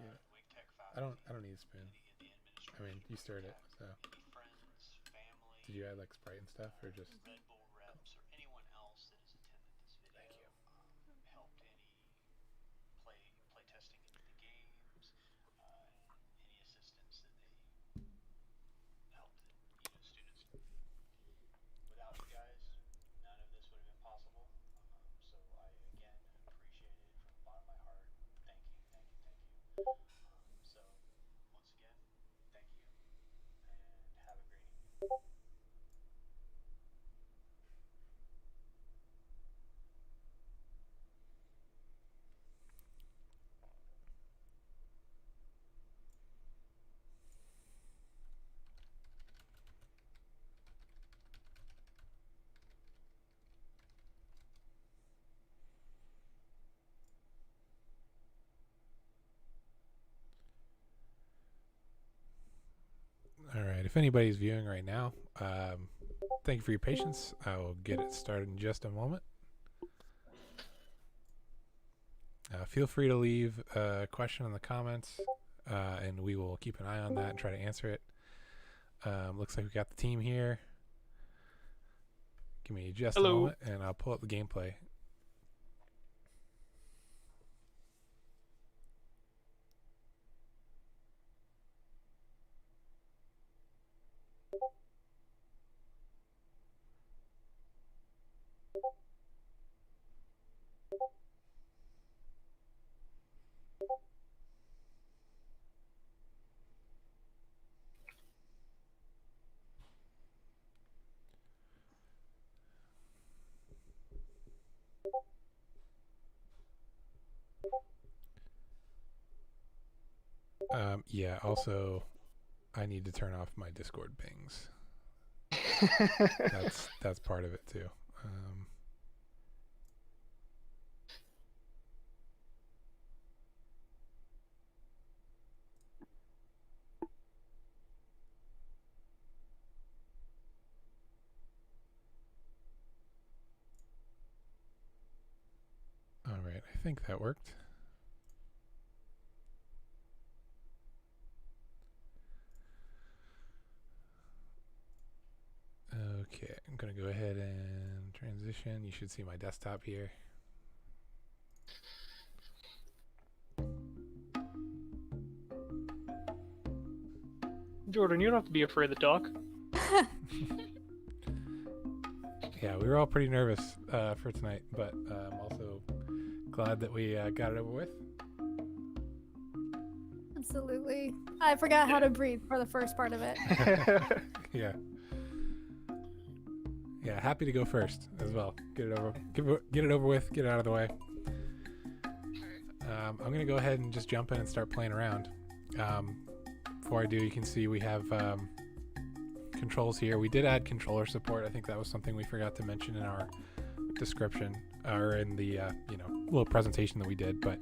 appreciate it. I don't need a spoon. I mean, you stirred it, so. Did you add like Sprite and stuff, or just? Cool. Thank you. All right. If anybody's viewing right now, thank you for your patience. I will get it started in just a moment. Feel free to leave a question in the comments, and we will keep an eye on that and try to answer it. Looks like we got the team here. Give me just a moment, and I'll pull up the gameplay. Yeah, also, I need to turn off my Discord pings. That's part of it too. All right, I think that worked. Okay, I'm going to go ahead and transition. You should see my desktop here. Jordan, you don't have to be afraid to talk. Yeah, we were all pretty nervous for tonight, but I'm also glad that we got it over with. Absolutely. I forgot how to breathe for the first part of it. Yeah. Yeah, happy to go first as well. Get it over with, get it out of the way. I'm going to go ahead and just jump in and start playing around. Before I do, you can see we have controls here. We did add controller support. I think that was something we forgot to mention in our description or in the little presentation that we did. But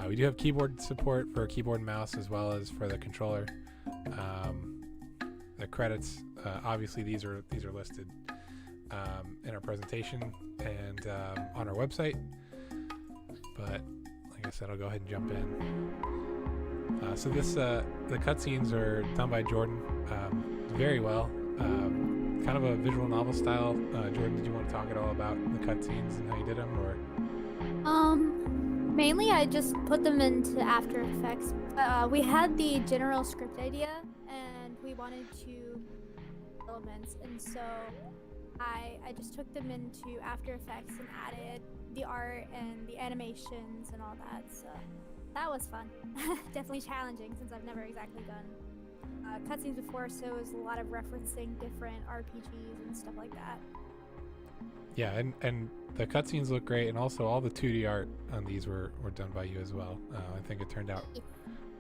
we do have keyboard support for keyboard and mouse as well as for the controller. The credits, obviously, these are listed in our presentation and on our website. But like I said, I'll go ahead and jump in. So this the cutscenes are done by Jordan very well. Kind of a visual novel style. Jordan, did you want to talk at all about the cutscenes and how you did them, or? Mainly I just put them into After Effects. We had the general script idea, and we wanted to elements, and so I just took them into After Effects and added the art and the animations and all that. So that was fun. Definitely challenging since I've never exactly done cutscenes before, so it was a lot of referencing different RPGs and stuff like that. Yeah, and the cutscenes look great, and also all the 2D art on these were done by you as well. I think it turned out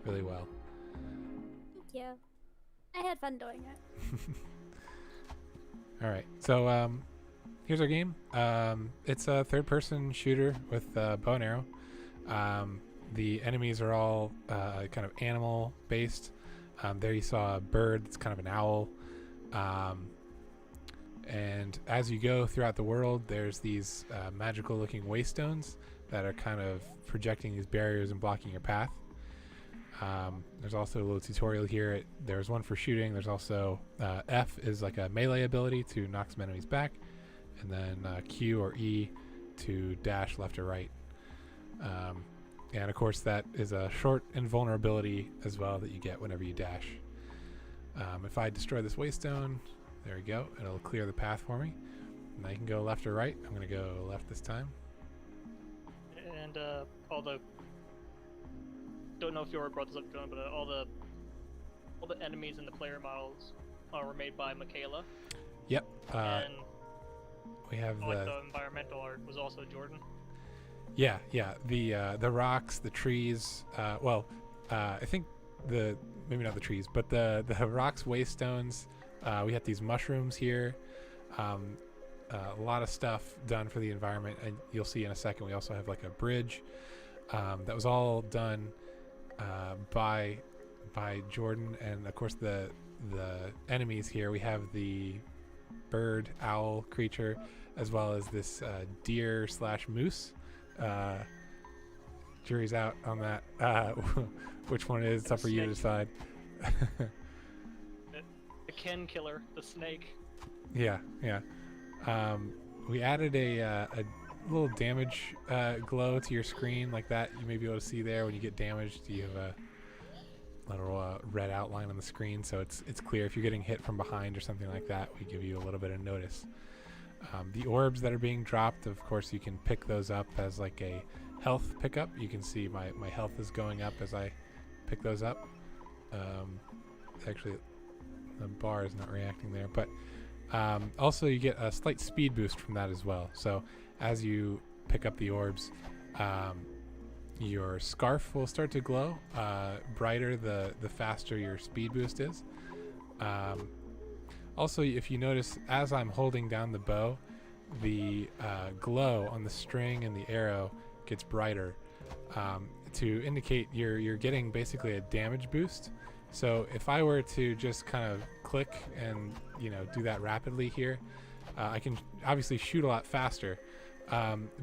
really well. Thank you. I had fun doing it. All right, so here's our game. It's a third-person shooter with bow and arrow. The enemies are all kind of animal-based. There you saw a bird that's kind of an owl. And as you go throughout the world, there's these magical-looking waystones that are kind of projecting these barriers and blocking your path. There's also a little tutorial here. There's one for shooting. There's also F is like a melee ability to knock some enemies back, and then Q or E to dash left or right. And of course that is a short invulnerability as well that you get whenever you dash. If I destroy this waystone, there we go, it'll clear the path for me. And I can go left or right. I'm going to go left this time. And all the... Don't know if you already brought this up, John, but all the enemies in the player models were made by Michaela. Yep. And we have the environmental art was also Jordan. Yeah. The rocks, the trees. I think maybe not the trees, but the rocks, waystones. We have these mushrooms here. A lot of stuff done for the environment, and you'll see in a second. We also have like a bridge that was all done by Jordan, and of course the enemies here. We have the bird owl creature, as well as this deer / moose. Jury's out on that. Which one it is? It's up for you to decide. The Ken killer, the snake. Yeah. We added a little damage glow to your screen like that. You may be able to see there when you get damaged. You have a little red outline on the screen, so it's clear if you're getting hit from behind or something like that. We give you a little bit of notice. The orbs that are being dropped, of course, you can pick those up as like a health pickup. You can see my health is going up as I pick those up. Actually, the bar is not reacting there, but also you get a slight speed boost from that as well. So as you pick up the orbs, your scarf will start to glow brighter the faster your speed boost is. Also, if you notice, as I'm holding down the bow, the glow on the string and the arrow gets brighter to indicate you're getting basically a damage boost. So if I were to just kind of click and do that rapidly here, I can obviously shoot a lot faster,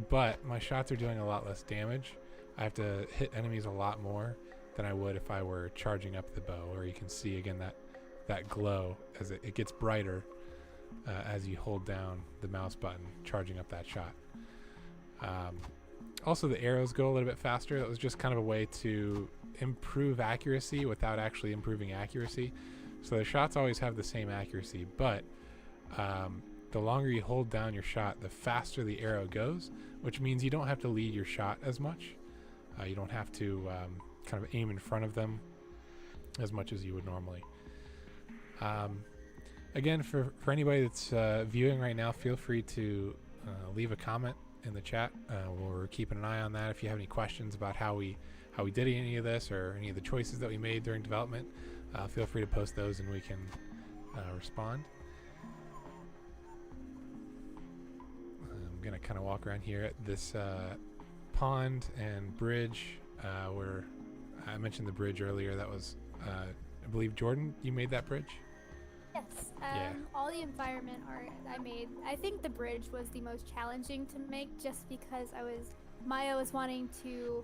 but my shots are doing a lot less damage. I have to hit enemies a lot more than I would if I were charging up the bow, where you can see again that glow as it gets brighter as you hold down the mouse button, charging up that shot. Also, the arrows go a little bit faster. That was just kind of a way to improve accuracy without actually improving accuracy. So the shots always have the same accuracy, but the longer you hold down your shot, the faster the arrow goes, which means you don't have to lead your shot as much. You don't have to kind of aim in front of them as much as you would normally. Again, for anybody that's viewing right now, feel free to leave a comment in the chat. We're keeping an eye on that. If you have any questions about how we did any of this or any of the choices that we made during development, feel free to post those and we can respond. I'm gonna kind of walk around here at this pond and bridge where I mentioned the bridge earlier. That was I believe Jordan, you made that bridge? Yes. Yeah. All the environment art I made. I think the bridge was the most challenging to make, just because Maya was wanting to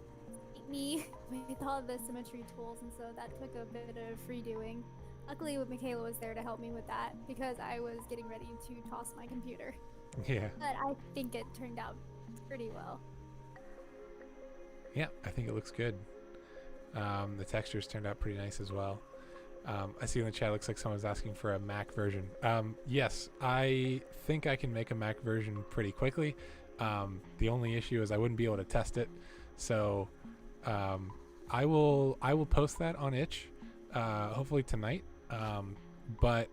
beat me with all the symmetry tools, and so that took a bit of redoing. Luckily, Michaela was there to help me with that, because I was getting ready to toss my computer. Yeah. But I think it turned out pretty well. Yeah, I think it looks good. The textures turned out pretty nice as well. I see in the chat, looks like someone's asking for a Mac version. Yes, I think I can make a Mac version pretty quickly. The only issue is I wouldn't be able to test it. So I will post that on itch, hopefully tonight, but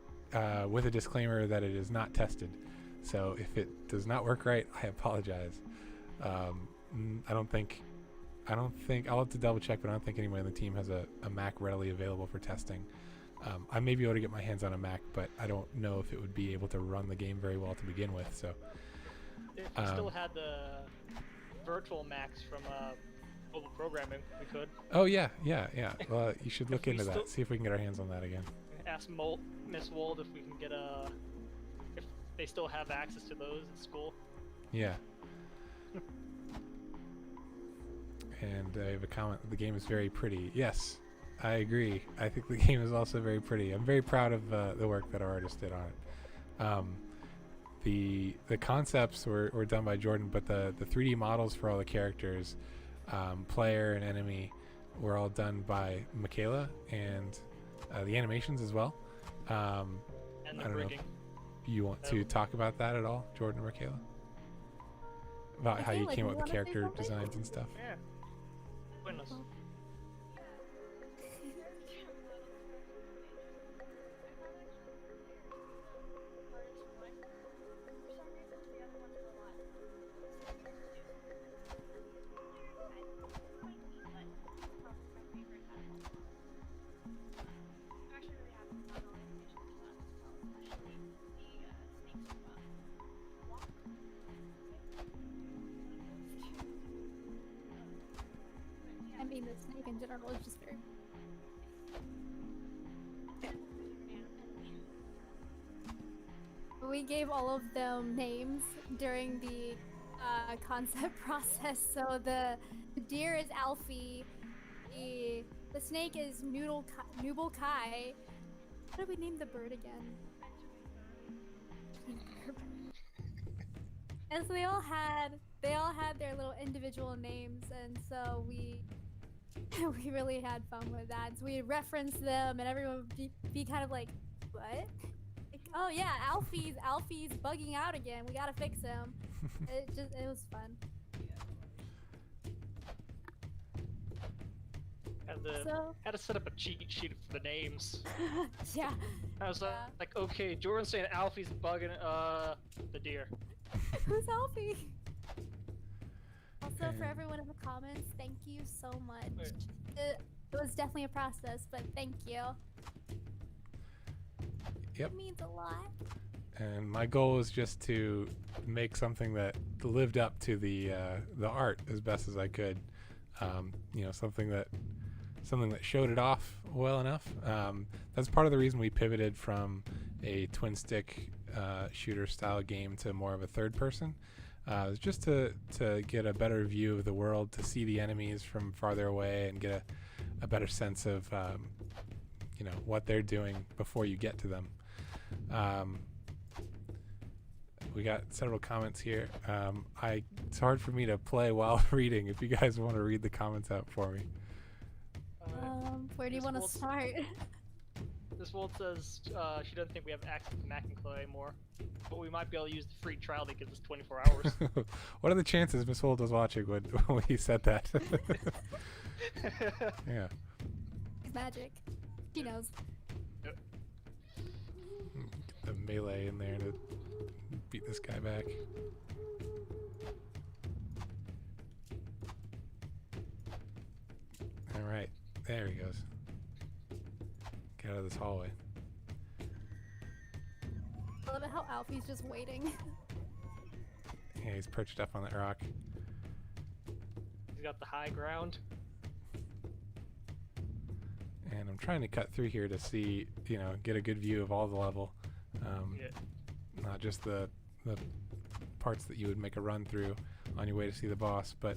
with a disclaimer that it is not tested. So if it does not work right, I apologize. I don't think I'll have to double check, but I don't think anyone on the team has a Mac readily available for testing. I may be able to get my hands on a Mac, but I don't know if it would be able to run the game very well to begin with. So if we still had the virtual Macs from mobile programming, we could. Oh yeah. Well, you should look into that. See if we can get our hands on that again. Ask Miss Wold if we can get if they still have access to those at school. Yeah. And I have a comment. The game is very pretty. Yes, I agree. I think the game is also very pretty. I'm very proud of the work that our artist did on it. The concepts were done by Jordan, but the 3D models for all the characters, player and enemy, were all done by Michaela, and the animations as well. And I the don't know rigging. if you want to talk about that at all, Jordan or Michaela? About how you Michaela, came do up you with the wanna say character something? designs and stuff. Yeah. Goodness. I mean, the snake in general is just very. We gave all of them names during the concept process. So the deer is Alfie, the snake is Noodle Kai. What did we name the bird again? And so they all had their little individual names, and so we really had fun with that. So we referenced them, and everyone would be kind of like, what? Like, oh yeah, Alfie's bugging out again. We gotta fix him. It was fun. Had to set up a cheat sheet for the names. Yeah. I was like, okay, Jordan's saying Alfie's bugging the deer. Who's Alfie? Also, for everyone in the comments, thank you so much. It was definitely a process, but thank you. Yep. It means a lot. And my goal was just to make something that lived up to the art as best as I could. Something that showed it off well enough. That's part of the reason we pivoted from a twin stick shooter style game to more of a third person. Just to get a better view of the world, to see the enemies from farther away and get a better sense of what they're doing before you get to them. We got several comments here. It's hard for me to play while reading. If you guys want to read the comments out for me. Where do you want to start? This Wold says she doesn't think we have access to Mac and Clay anymore, but we might be able to use the free trial that gives us 24 hours. What are the chances Miss Wold was watching when he said that? Yeah. It's magic. She knows. Yep. Get the melee in there to beat this guy back. All right, there he goes. Get out of this hallway. I love it how Alfie's just waiting. Yeah, he's perched up on that rock. He's got the high ground. And I'm trying to cut through here to see, get a good view of all the level. Not just the parts that you would make a run through on your way to see the boss, but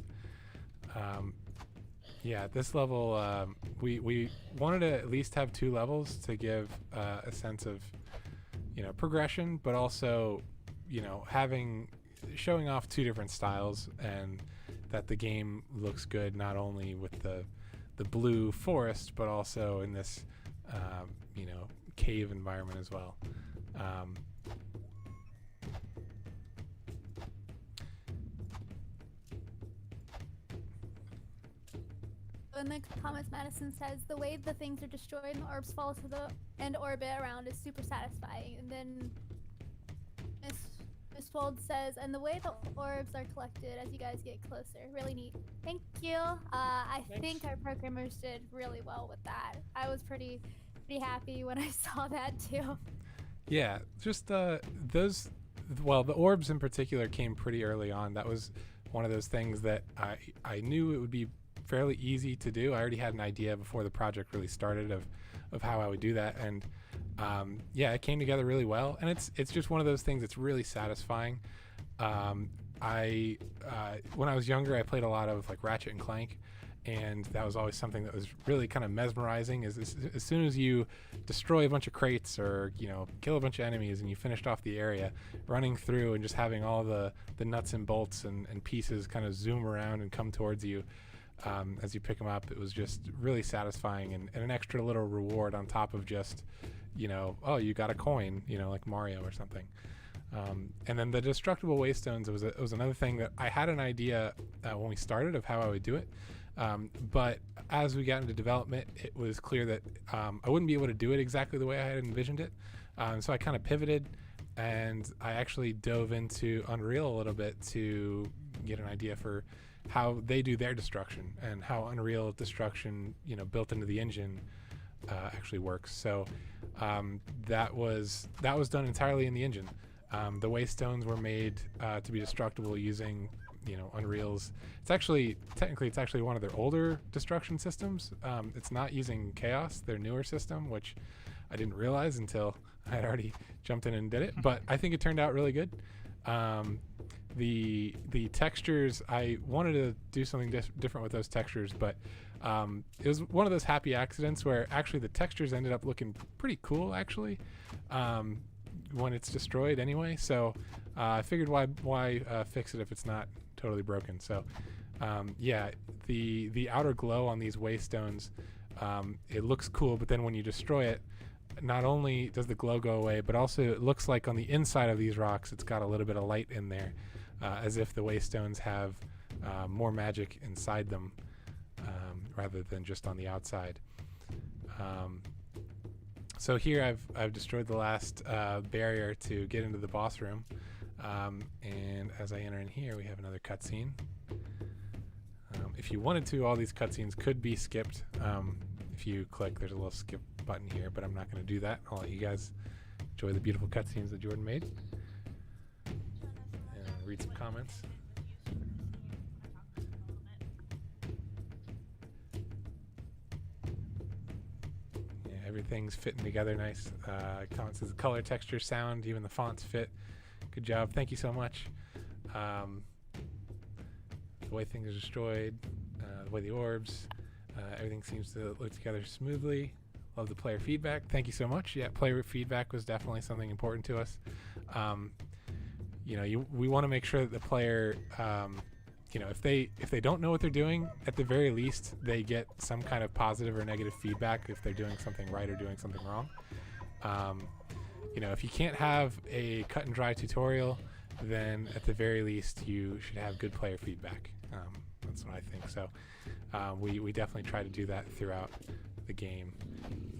yeah, this level, we wanted to at least have 2 levels to give a sense of, progression, but also, showing off 2 different styles, and that the game looks good not only with the blue forest, but also in this, cave environment as well. In the comments, Madison says the way the things are destroyed and the orbs fall to the end orbit around is super satisfying. And then Miss Wold says, and the way the orbs are collected as you guys get closer, really neat. Thank you. I think our programmers did really well with that. I was pretty happy when I saw that too. Yeah, just the orbs in particular came pretty early on. That was one of those things that I knew it would be fairly easy to do. I already had an idea before the project really started of how I would do that, and yeah, it came together really well. And it's just one of those things that's really satisfying. When I was younger, I played a lot of like Ratchet and Clank, and that was always something that was really kind of mesmerizing. As soon as you destroy a bunch of crates or kill a bunch of enemies and you finished off the area, running through and just having all the nuts and bolts and pieces kind of zoom around and come towards you as you pick them up, it was just really satisfying and an extra little reward on top of just oh, you got a coin, like Mario or something. And then the destructible waystones, it was another thing that I had an idea when we started of how I would do it. But as we got into development, it was clear that I wouldn't be able to do it exactly the way I had envisioned it. So I kind of pivoted, and I actually dove into Unreal a little bit to get an idea for how they do their destruction and how Unreal destruction, built into the engine, actually works. So that was done entirely in the engine. The waystones were made to be destructible using Unreal's. It's actually one of their older destruction systems. It's not using Chaos, their newer system, which I didn't realize until I had already jumped in and did it. But I think it turned out really good. The textures, I wanted to do something different with those textures, but it was one of those happy accidents where actually the textures ended up looking pretty cool actually when it's destroyed anyway. So I figured why fix it if it's not totally broken. So yeah, the outer glow on these waystones, it looks cool, but then when you destroy it, not only does the glow go away, but also it looks like on the inside of these rocks it's got a little bit of light in there, as if the waystones have more magic inside them rather than just on the outside. So here I've destroyed the last barrier to get into the boss room, and as I enter in here we have another cutscene. If you wanted to, all these cutscenes could be skipped. If you click, there's a little skip button here, but I'm not going to do that. I'll let you guys enjoy the beautiful cutscenes that Jordan made and read some comments. Yeah, everything's fitting together nice. Comments says the color, texture, sound, even the fonts fit. Good job. Thank you so much. The way things are destroyed, the way the orbs, everything seems to look together smoothly. Love the player feedback. Thank you so much. Yeah, player feedback was definitely something important to us. We want to make sure that the player, if they don't know what they're doing, at the very least they get some kind of positive or negative feedback if they're doing something right or doing something wrong. If you can't have a cut and dry tutorial, then at the very least you should have good player feedback. That's what I think. So we definitely try to do that throughout the game.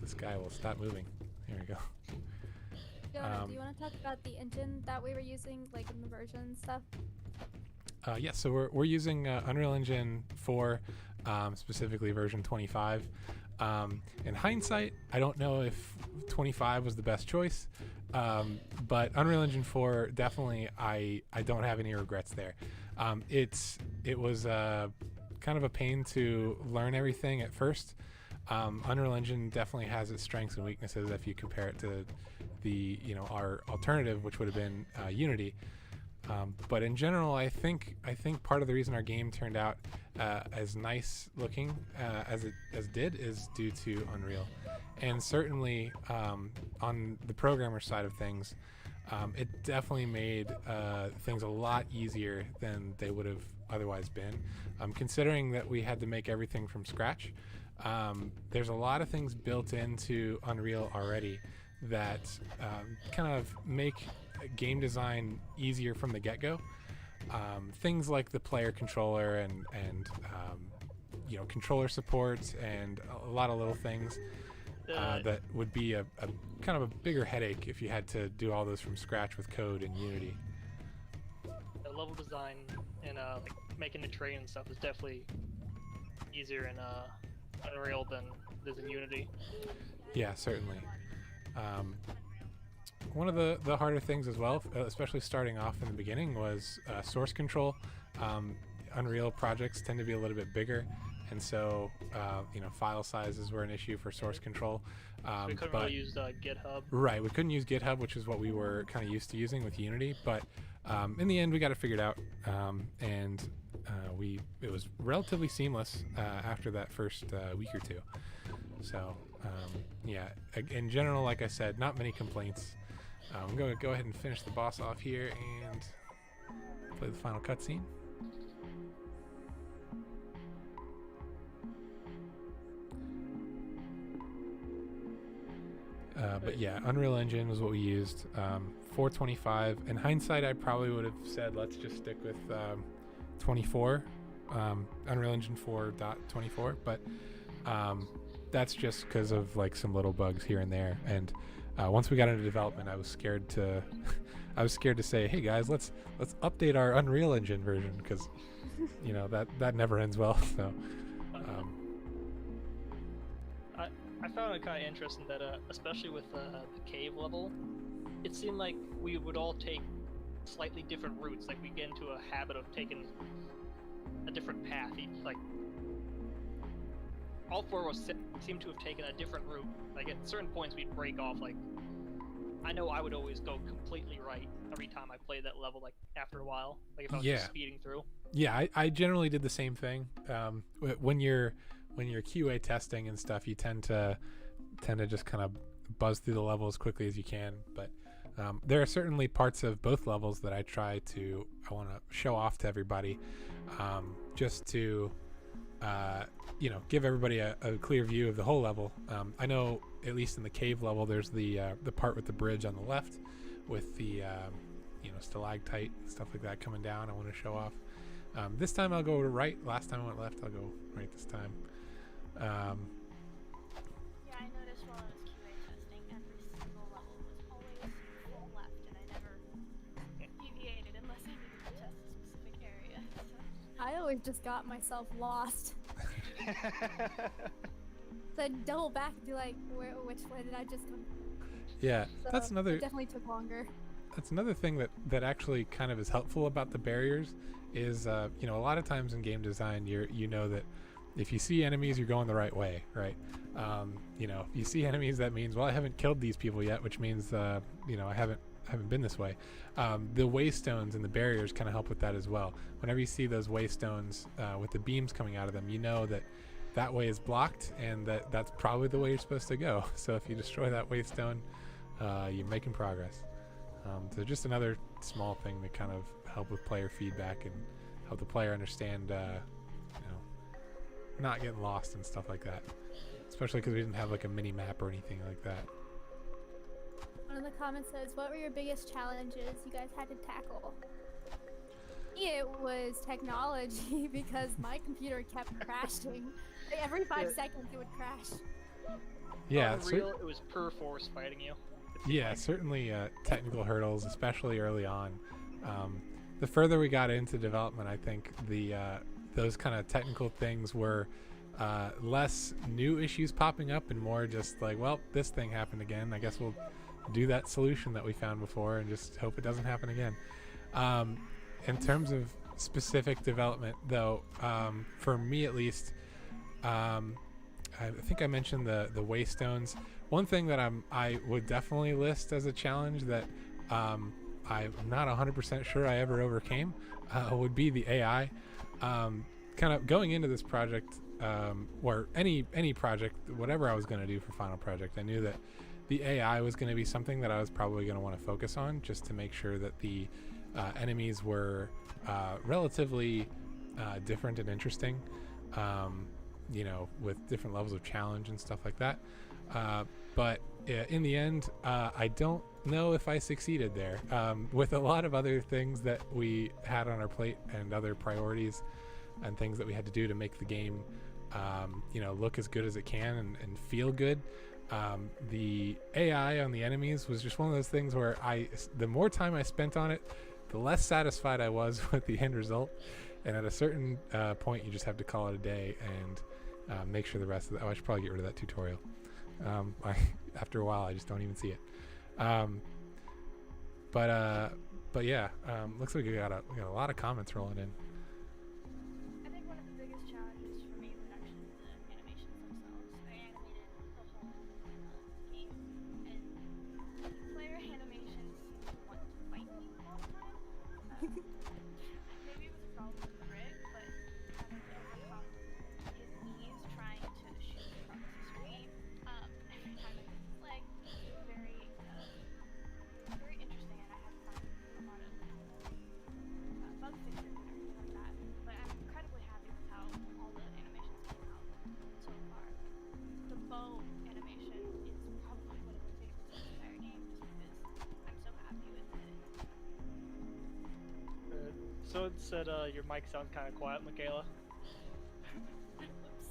This guy will stop moving. There we go. Do you want to talk about the engine that we were using, like in the version and stuff? Yeah, so we're using Unreal Engine 4, specifically version 25. In hindsight, I don't know if 25 was the best choice, but Unreal Engine 4 definitely, I don't have any regrets there. It was kind of a pain to learn everything at first. Unreal Engine definitely has its strengths and weaknesses if you compare it to our alternative, which would have been Unity. But in general, I think part of the reason our game turned out as nice looking as it did is due to Unreal, and certainly on the programmer side of things, it definitely made things a lot easier than they would have otherwise been. Considering that we had to make everything from scratch, there's a lot of things built into Unreal already that kind of make game design easier from the get-go. Things like the player controller and controller support and a lot of little things that would be a kind of a bigger headache if you had to do all those from scratch with code in Unity. The level design and like making the terrain and stuff is definitely easier in Unreal than it is in Unity. Yeah, certainly. One of the harder things as well, especially starting off in the beginning, was source control. Unreal projects tend to be a little bit bigger, and so file sizes were an issue for source control. So we couldn't really use GitHub. Right, we couldn't use GitHub, which is what we were kind of used to using with Unity, but In the end, we got it figured out, and it was relatively seamless after that first week or two. So yeah, in general, like I said, not many complaints. I'm going to go ahead and finish the boss off here and play the final cutscene. But yeah, Unreal Engine was what we used. 425. In hindsight, I probably would have said let's just stick with 24, Unreal Engine 4.24. But that's just because of like some little bugs here and there. And once we got into development, I was scared to, say, hey guys, let's update our Unreal Engine version, because you know that never ends well. So. I found it kind of interesting that, especially with the cave level, it seemed like we would all take slightly different routes. Like we get into a habit of taking a different path. Like all four of us seem to have taken a different route. Like at certain points we'd break off. Like I know I would always go completely right every time I played that level. Like after a while, like if I was just speeding through. Yeah, I generally did the same thing. When you're QA testing and stuff, you tend to just kind of buzz through the level as quickly as you can. But there are certainly parts of both levels that I want to show off to everybody, just to give everybody a clear view of the whole level. I know at least in the cave level, there's the part with the bridge on the left with the stalactite and stuff like that coming down. I want to show off. This time I'll go to right. Last time I went left, I'll go right this time. Yeah, I noticed while I was QA testing, every single level was always full left, and I never deviated unless I needed to test a specific area. So. I always just got myself lost. So I'd double back and be like, which way did I just come? Yeah, so that's another. It definitely took longer. That's another thing that actually kind of is helpful about the barriers is, a lot of times in game design, you know that if you see enemies, you're going the right way, right? If you see enemies, that means, well, I haven't killed these people yet, which means, I haven't been this way. The waystones and the barriers kind of help with that as well. Whenever you see those waystones with the beams coming out of them, you know that way is blocked, and that's probably the way you're supposed to go. So if you destroy that waystone, you're making progress. So just another small thing to kind of help with player feedback and help the player understand, not getting lost and stuff like that. Especially because we didn't have like a mini map or anything like that. One of the comments says, what were your biggest challenges you guys had to tackle? It was technology, because my computer kept crashing. Like every 5 seconds it would crash. Yeah, it was per force fighting you. Yeah, certainly technical hurdles, especially early on. The further we got into development, I think those kind of technical things were less new issues popping up and more just like, well, this thing happened again. I guess we'll do that solution that we found before and just hope it doesn't happen again. In terms of specific development, though, for me at least, I think I mentioned the waystones. One thing that I would definitely list as a challenge that I'm not 100% sure I ever overcame would be the AI. Kind of going into this project, or any project, whatever I was going to do for Final Project, I knew that the AI was going to be something that I was probably going to want to focus on, just to make sure that the enemies were relatively different and interesting, with different levels of challenge and stuff like that. But in the end, I don't know if I succeeded there. With a lot of other things that we had on our plate and other priorities and things that we had to do to make the game, look as good as it can and feel good. The AI on the enemies was just one of those things where the more time I spent on it, the less satisfied I was with the end result. And at a certain point, you just have to call it a day and make sure the rest of I should probably get rid of that tutorial. After a while, I just don't even see it. But yeah, looks like we got a lot of comments rolling in. I think one of the biggest challenges for me was actually the animations themselves. I animated the whole game, and player animations seem to want to fight me all the time. Someone said your mic sounds kind of quiet, Michaela. Oops.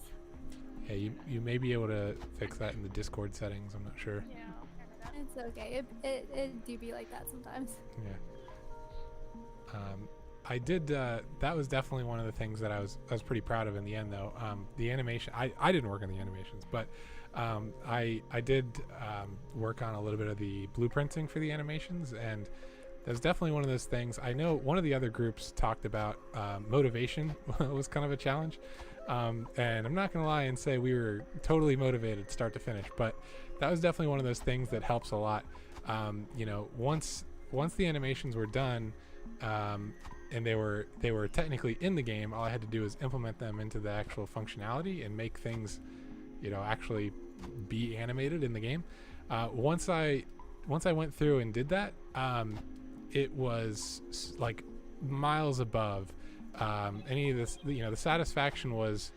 Yeah, you may be able to fix that in the Discord settings. I'm not sure. Yeah, I'll turn it up. It's okay. It do be like that sometimes. Yeah. I did. That was definitely one of the things that I was pretty proud of in the end, though. The animation. I didn't work on the animations, but I did work on a little bit of the blueprinting for the animations, and that's definitely one of those things. I know one of the other groups talked about motivation was kind of a challenge, and I'm not gonna lie and say we were totally motivated start to finish, but that was definitely one of those things that helps a lot. You know, once the animations were done. And they were technically in the game. All I had to do was implement them into the actual functionality and make things, you know, actually be animated in the game. Once I went through and did that, it was like miles above any of this. You know, the satisfaction was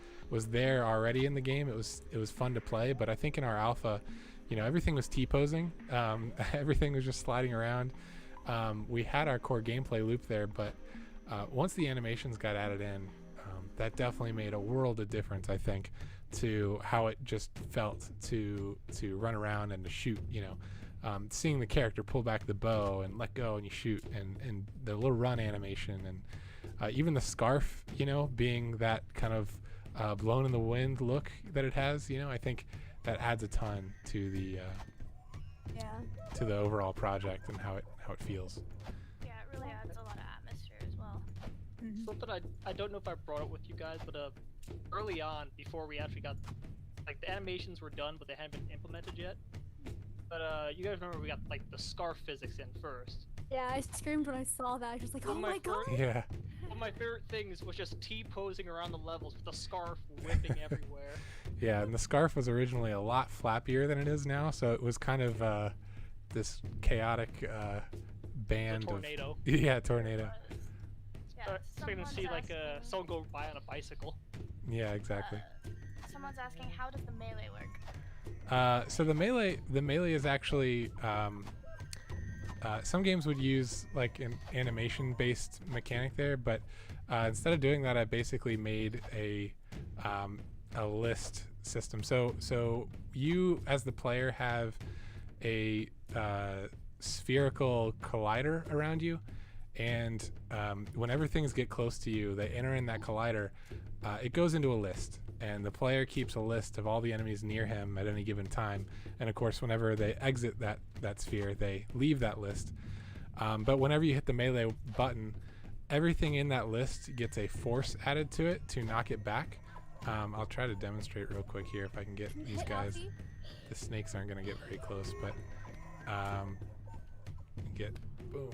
there already in the game. It was fun to play, but I think in our alpha, you know, everything was T-posing. Everything was just sliding around. We had our core gameplay loop there, but once the animations got added in, that definitely made a world of difference, I think, to how it just felt to run around and to shoot. You know, seeing the character pull back the bow and let go and you shoot, and the little run animation, and even the scarf, you know, being that kind of blown in the wind look that it has. You know, I think that adds a ton to the to the overall project and how it feels. Yeah, it really adds a lot of atmosphere as well. Something I don't know if I brought it with you guys, but early on, before we actually got, like, the animations were done, but they hadn't been implemented yet. But you guys remember we got, like, the scarf physics in first. Yeah, I screamed when I saw that. I was just like, oh my god! Yeah. One of my favorite things was just T-posing around the levels with the scarf whipping everywhere. Yeah, and the scarf was originally a lot flappier than it is now, so it was kind of this chaotic band tornado. of yeah, tornado. Yeah, Expecting to see like someone go by on a bicycle. Yeah, exactly. Someone's asking, how does the melee work? So the melee is actually some games would use like an animation-based mechanic there, but instead of doing that, I basically made a list system. So you, as the player, have a spherical collider around you, and whenever things get close to you, they enter in that collider. It goes into a list, and the player keeps a list of all the enemies near him at any given time. And of course, whenever they exit that sphere, they leave that list. But whenever you hit the melee button, everything in that list gets a force added to it to knock it back. I'll try to demonstrate real quick here if I can get these guys. The snakes aren't going to get very close, but get boom.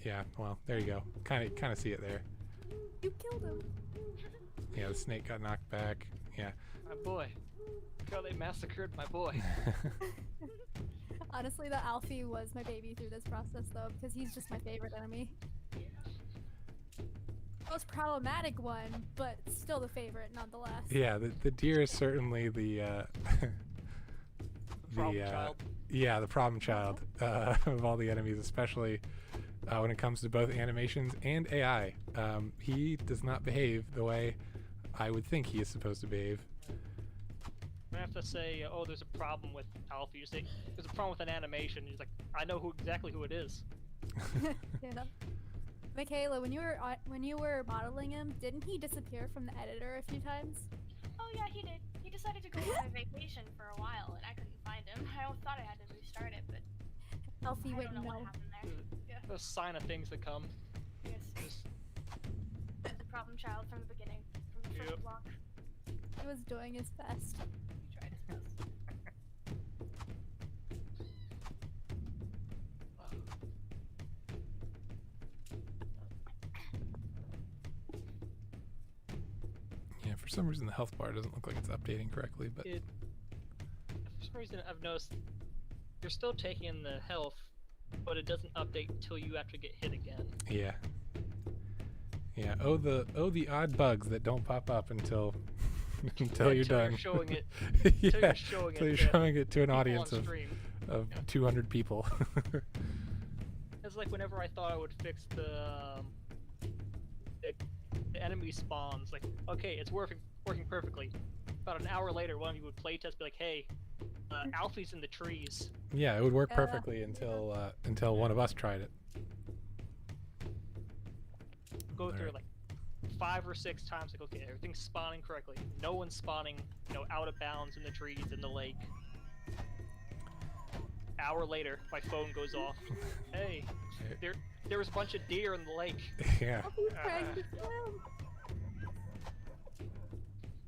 Yeah, well, there you go. Kind of see it there. You killed him. Yeah, the snake got knocked back. Yeah. My boy. Look how they massacred my boy. Honestly, the Alfie was my baby through this process, though, because he's just my favorite enemy. Most problematic one, but still the favorite nonetheless. Yeah, the deer is certainly the Problem child. Yeah, the problem child of all the enemies, especially when it comes to both animations and AI. He does not behave the way I would think he is supposed to behave. I have to say, oh, there's a problem with Alfie. You say there's a problem with an animation. He's like, I know exactly who it is. Yeah. Michaela, when you were modeling him, didn't he disappear from the editor a few times? Oh yeah, he did. He decided to go on a vacation for a while, and I couldn't find him. I thought I had to restart it, but Alfie I wouldn't don't know know. what happened there. Yeah, A sign of things to come. yes. The problem child from the beginning, from the first Yep. block. He was doing his best. He tried his best. Yeah, for some reason the health bar doesn't look like it's updating correctly, but For some reason, I've noticed you're still taking in the health, but it doesn't update until you actually get hit again. yeah. Yeah, the odd bugs that don't pop up until until you're done. You're showing it. Yeah, You're showing so it you're to showing it to an people audience on of stream. 200 people. It's like whenever I thought I would fix the the enemy spawns. Like, okay, it's working perfectly. About an hour later, one of you would playtest, be like, hey, Alfie's in the trees. Yeah, it would work perfectly until one of us tried it. Go through it like 5 or 6 times. Like, okay, everything's spawning correctly. No one's spawning, out of bounds in the trees in the lake. Hour later, my phone goes off. Hey, there was a bunch of deer in the lake. Yeah. Alfie's trying to swim.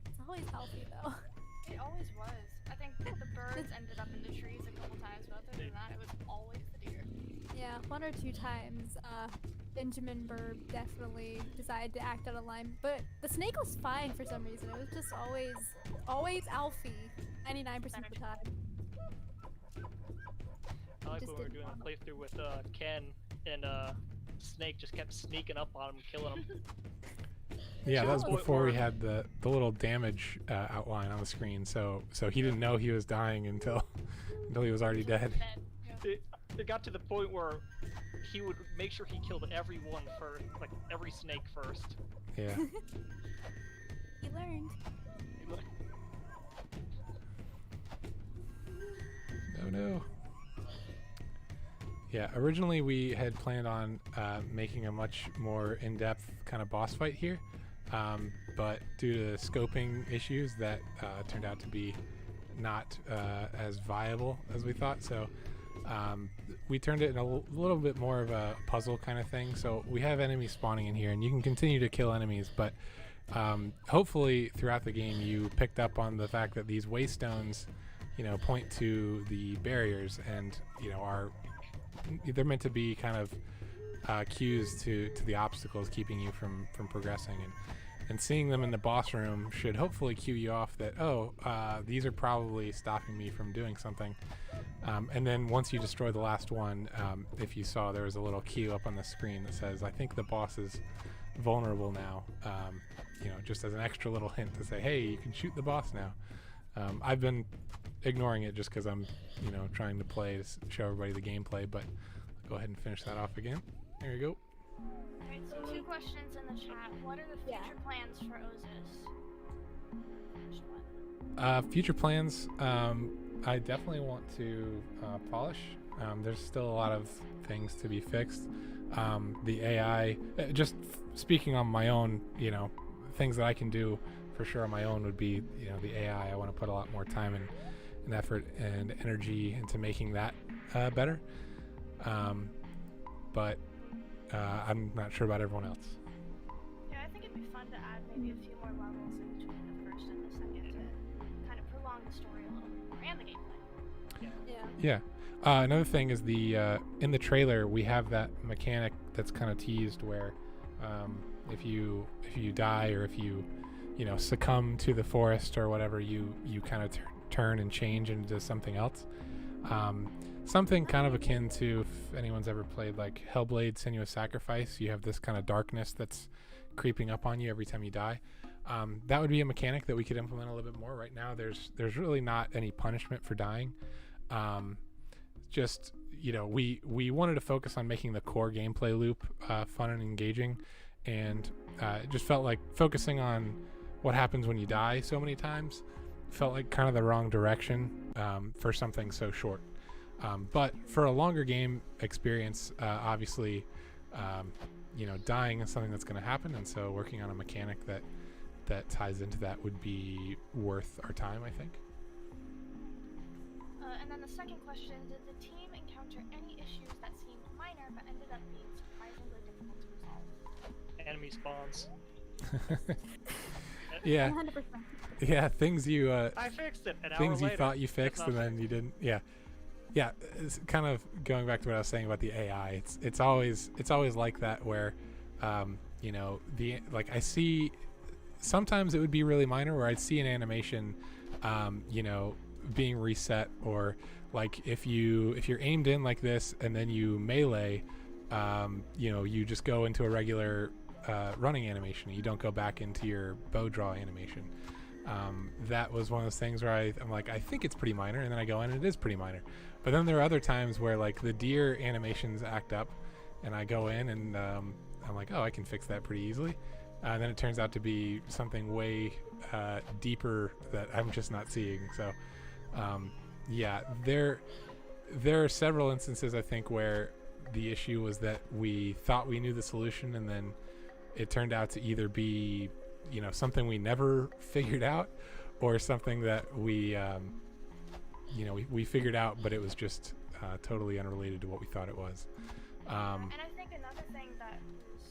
It's always healthy though. It always was. I think the birds ended up in the trees a couple times, but other than that, it was always the deer. Yeah, 1 or 2 times. Benjamin Burb definitely decided to act out of line, but the snake was fine for some reason. It was just always Alfie, 99% of the time. I like Just when we were didn't doing a want playthrough with Ken, and Snake just kept sneaking up on him, killing him. Yeah, that was Sure. before we had the little damage outline on the screen, so he didn't know he was dying until he was already dead. It got to the point where he would make sure he killed everyone first, like every snake first. Yeah. He learned. Oh no. Yeah, originally we had planned on making a much more in-depth kind of boss fight here, but due to scoping issues, that turned out to be not as viable as we thought. So we turned it in a little bit more of a puzzle kind of thing. So we have enemies spawning in here, and you can continue to kill enemies, but hopefully throughout the game you picked up on the fact that these waystones, point to the barriers, and they're meant to be kind of cues to the obstacles keeping you from progressing, and seeing them in the boss room should hopefully cue you off that these are probably stopping me from doing something. And then once you destroy the last one, if you saw, there was a little cue up on the screen that says, I think the boss is vulnerable now, just as an extra little hint to say, hey, you can shoot the boss now. I've been ignoring it just because I'm trying to play to show everybody the gameplay, but I'll go ahead and finish that off again. There you go. Alright, so 2 questions in the chat. What are the future plans for Ozus? First one. Future plans, I definitely want to polish. There's still a lot of things to be fixed. The AI, just speaking on my own, things that I can do for sure on my own would be, the AI. I want to put a lot more time and effort and energy into making that better. But I'm not sure about everyone else. Yeah, I think it'd be fun to add maybe a few more levels in between the first and the second to kind of prolong the story a little bit more and the gameplay. Yeah. Another thing is in the trailer we have that mechanic that's kind of teased where if you die, or if you succumb to the forest or whatever, you kind of turn and change into something else. Something kind of akin to, if anyone's ever played like Hellblade: Senua's Sacrifice, you have this kind of darkness that's creeping up on you every time you die. That would be a mechanic that we could implement a little bit more. Right now there's really not any punishment for dying. We wanted to focus on making the core gameplay loop fun and engaging, and it just felt like focusing on what happens when you die so many times felt like kind of the wrong direction for something so short. But for a longer game experience, obviously, dying is something that's going to happen, and so working on a mechanic that ties into that would be worth our time, I think. And then the second question, did the team encounter any issues that seemed minor but ended up being surprisingly difficult to resolve? Enemy spawns. Yeah. 100%. Yeah, things you I fixed it. things you thought you fixed and then you didn't. Yeah. It's kind of going back to what I was saying about the AI. It's always like that, where I see sometimes it would be really minor where I'd see an animation being reset, or like if you're aimed in like this and then you melee, you just go into a regular running animation. You don't go back into your bow draw animation. That was one of those things where I'm like, I think it's pretty minor, and then I go in and it is pretty minor. But then there are other times where like the deer animations act up, and I go in and I'm like, oh, I can fix that pretty easily. And then it turns out to be something way deeper that I'm just not seeing. So, yeah, there are several instances, I think, where the issue was that we thought we knew the solution, and then it turned out to either be, something we never figured out, or something that we figured out, but it was just totally unrelated to what we thought it was. And I think another thing that was,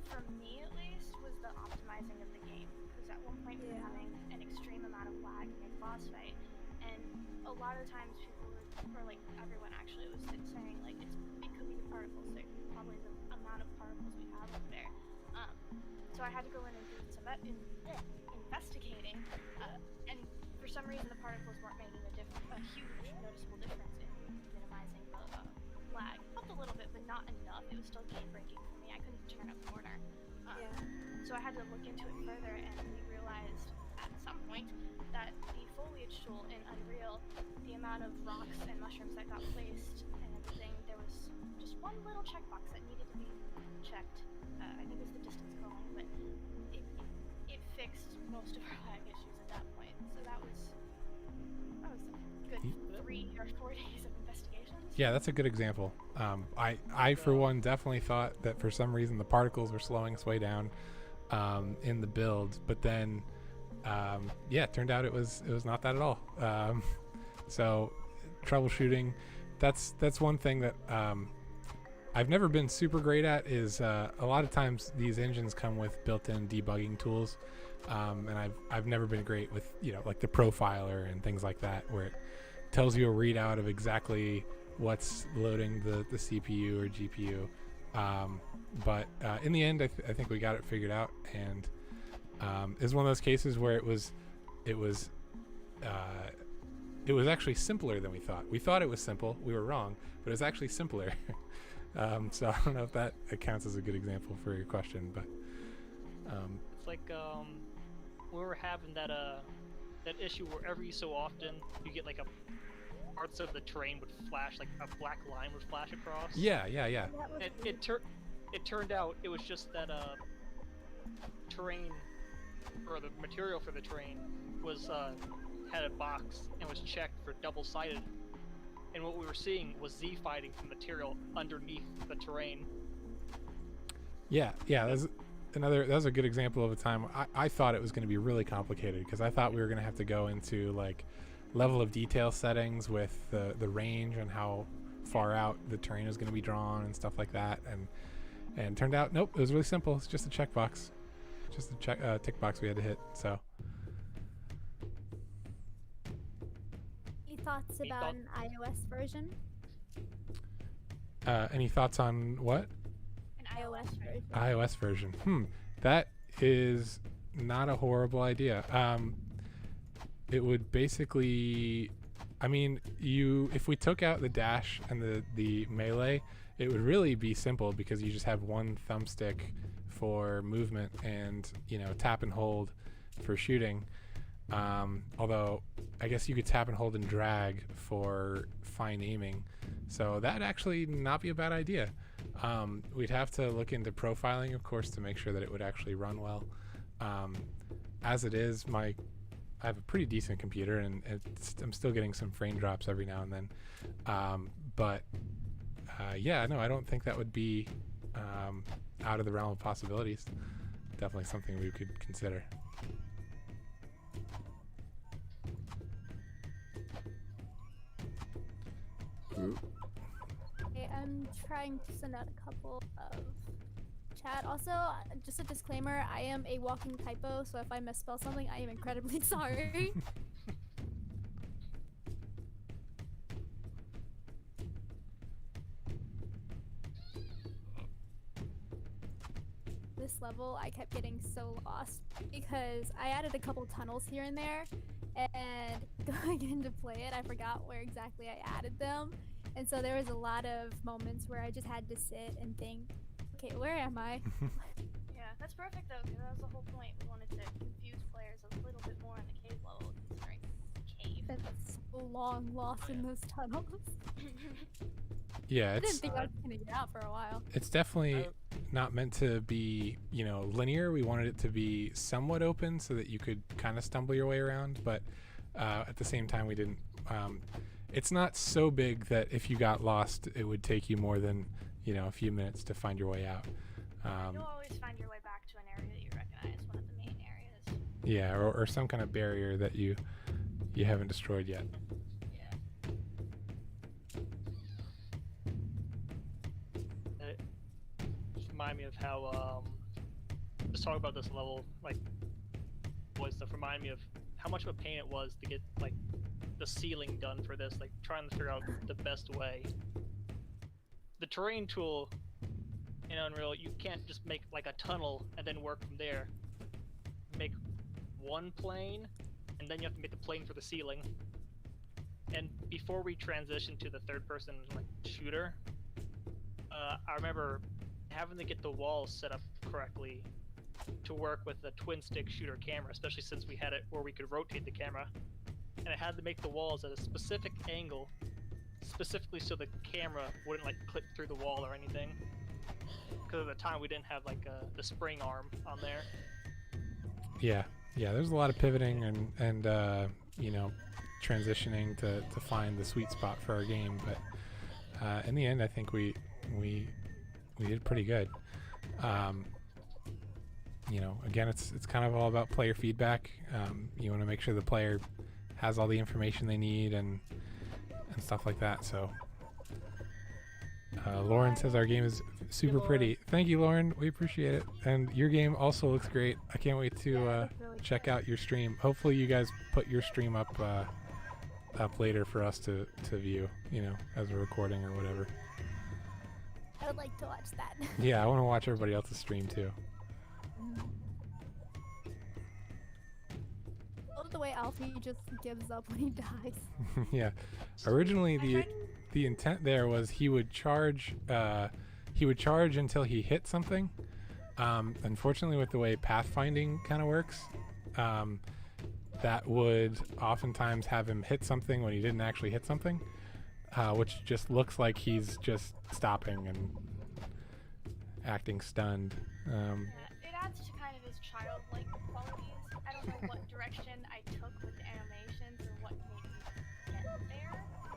for me at least, was the optimizing of the game. Because at one point we were having an extreme amount of lag in a boss fight, and a lot of times people were, or like everyone actually, was saying like it could be the particles, there probably the amount of particles we have over there. So I had to go in and do some investigating, and for some reason the particles weren't making a huge noticeable difference in minimizing the lag. Helped a little bit, but not enough. It was still game breaking for me. I couldn't turn a corner. So I had to look into it further, and we realized at some point that the foliage tool in Unreal, the amount of rocks and mushrooms that got placed and everything, there was just one little checkbox that needed to be checked. I think it was the distance calling, but it fixed most of our lag issues at that point. So that was a good 3 or 4 days of investigations. Yeah, that's a good example. I for one definitely thought that for some reason the particles were slowing us way down in the build, but then it turned out it was not that at all. So troubleshooting, that's one thing that I've never been super great at. Is a lot of times these engines come with built-in debugging tools, and I've never been great with like the profiler and things like that, where it tells you a readout of exactly what's loading the CPU or GPU. But in the end, I think we got it figured out, and it's one of those cases where it was actually simpler than we thought. We thought it was simple. We were wrong, but it was actually simpler. So I don't know if that counts as a good example for your question, but It's like we were having that issue where every so often you get like parts of the terrain would flash, like a black line would flash across. yeah. It turned out it was just that terrain, or the material for the terrain was had a box and was checked for double-sided, and what we were seeing was Z fighting from material underneath the terrain. Yeah. That was a good example of a time I thought it was going to be really complicated, because I thought we were going to have to go into like level of detail settings with the range and how far out the terrain was going to be drawn and stuff like that, and turned out nope, it was really simple. It's just a checkbox, just a tick box we had to hit. So Any thoughts about an iOS version? Any thoughts on what? An iOS version. iOS version. That is not a horrible idea. It would basically, if we took out the dash and the melee, it would really be simple, because you just have one thumbstick for movement and tap and hold for shooting. Although I guess you could tap and hold and drag for fine aiming, so that'd actually not be a bad idea. We'd have to look into profiling, of course, to make sure that it would actually run well. As it is, I have a pretty decent computer, and I'm still getting some frame drops every now and then. I don't think that would be out of the realm of possibilities. Definitely something we could consider. Okay, I'm trying to send out a couple of chat. Also, just a disclaimer, I am a walking typo, so if I misspell something, I am incredibly sorry. This level, I kept getting so lost because I added a couple tunnels here and there, and going in to play it, I forgot where exactly I added them. And so there was a lot of moments where I just had to sit and think, okay, where am I? Yeah, that's perfect though, because that was the whole point. We wanted to confuse players a little bit more in the cave level, considering cave. That's so long lost in those tunnels. Yeah, I didn't it's think I was gonna get out for a while. it's definitely not meant to be, you know, linear. We wanted it to be somewhat open so that you could kind of stumble your way around, but at the same time we didn't. It's not so big that if you got lost, it would take you more than, you know, a few minutes to find your way out. You'll always find your way back to an area that you recognize, one of the main areas. Yeah, or some kind of barrier that you haven't destroyed yet. Remind me of how just talk about this level, like voice stuff. Remind me of how much of a pain it was to get like the ceiling done for this, like trying to figure out the best way. The terrain tool in Unreal, you can't just make like a tunnel and then work from there. Make one plane, and then you have to make the plane for the ceiling. And before we transition to the third-person like shooter, I remember having to get the walls set up correctly to work with the twin-stick shooter camera, especially since we had it where we could rotate the camera. And I had to make the walls at a specific angle, specifically so the camera wouldn't like clip through the wall or anything. Because at the time we didn't have like the spring arm on there. Yeah, there's a lot of pivoting and you know, transitioning to find the sweet spot for our game, but in the end I think we did pretty good. You know, again, it's kind of all about player feedback. You want to make sure the player has all the information they need and stuff like that. So Lauren says our game is super pretty. Thank you, Lauren. We appreciate it. And your game also looks great. I can't wait to check out your stream. Hopefully you guys put your stream up later for us to view, you know, as a recording or whatever. I would like to watch that. Yeah, I want to watch everybody else's stream too. I love the way Alfie just gives up when he dies. Yeah, originally the intent there was he would charge until he hit something. Unfortunately, with the way pathfinding kind of works, that would oftentimes have him hit something when he didn't actually hit something, which just looks like he's just stopping and acting stunned. It adds to kind of his childlike qualities. I don't know what direction I took with the animations or what made me get there,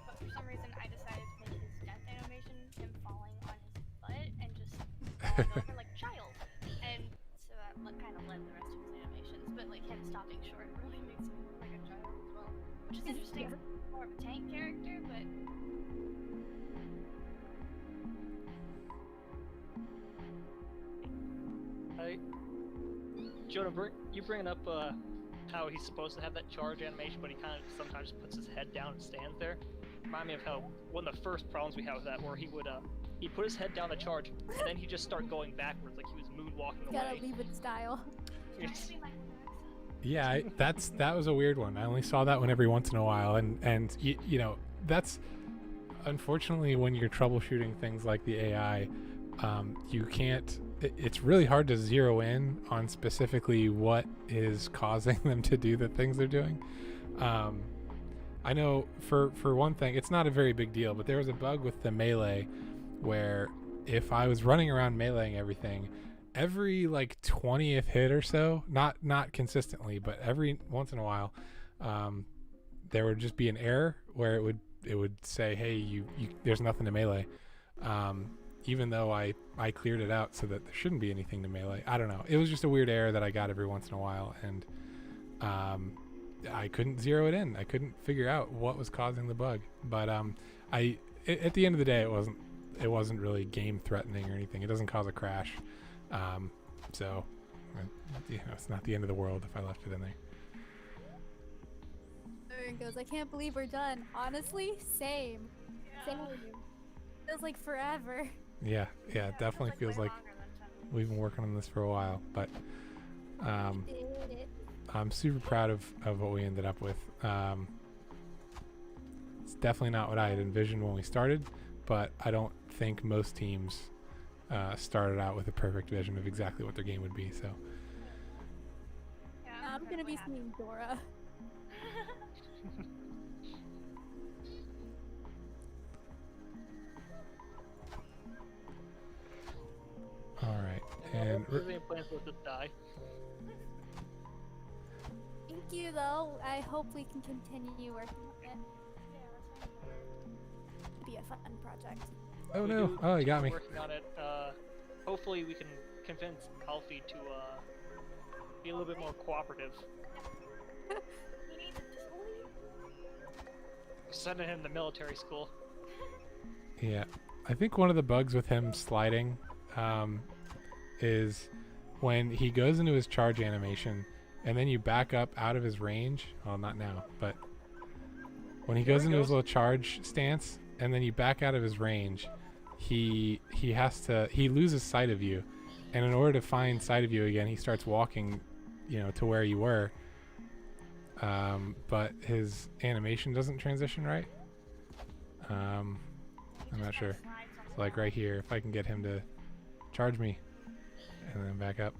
but for some reason I decided to make his death animation him falling on his butt and just falling over like a child. And so that kind of led the rest of his animations, but like him stopping short really makes him look like a child as well. Which is interesting, more of a tank character, but Jonah, you bringing up how he's supposed to have that charge animation, but he kind of sometimes puts his head down and stands there. Remind me of how one of the first problems we had with that, where he would he'd put his head down to charge, and then he'd just start going backwards, like he was moonwalking away. Gotta leave it style. Yes. Yeah, that was a weird one. I only saw that one every once in a while, and you know, that's unfortunately when you're troubleshooting things like the AI, you can't. It's really hard to zero in on specifically what is causing them to do the things they're doing. I know for one thing, it's not a very big deal, but there was a bug with the melee where if I was running around meleeing everything, every like 20th hit or so, not consistently, but every once in a while, there would just be an error where it would say, hey, you there's nothing to melee. Even though I cleared it out so that there shouldn't be anything to melee. I don't know. It was just a weird error that I got every once in a while, and I couldn't zero it in. I couldn't figure out what was causing the bug. But at the end of the day, it wasn't really game threatening or anything. It doesn't cause a crash. So you know, it's not the end of the world if I left it in there. Aaron goes, I can't believe we're done. Honestly, same. Same. Feels like forever. Yeah, it definitely feels like we've been working on this for a while, but I'm super proud of what we ended up with. It's definitely not what I had envisioned when we started, but I don't think most teams started out with a perfect vision of exactly what their game would be. So yeah, I'm gonna be seeing Dora. all right. There's any plans to let this die. Thank you, though. I hope we can continue working on it. Yeah, that's fine. It'll be a fun project. Oh We no! do Oh, you got me. continue working on it. Hopefully we can convince Alfie to be a little bit more cooperative. He needs it to sleep. Sending him to military school. Yeah, I think one of the bugs with him sliding is when he goes into his charge animation and then you back up out of his range. Well, not now, but when he goes he into his goes. little charge stance and then you back out of his range, he loses sight of you, and in order to find sight of you again, he starts walking, to where you were. But his animation doesn't transition right. I'm not sure. So like right here, if I can get him to charge me and then back up.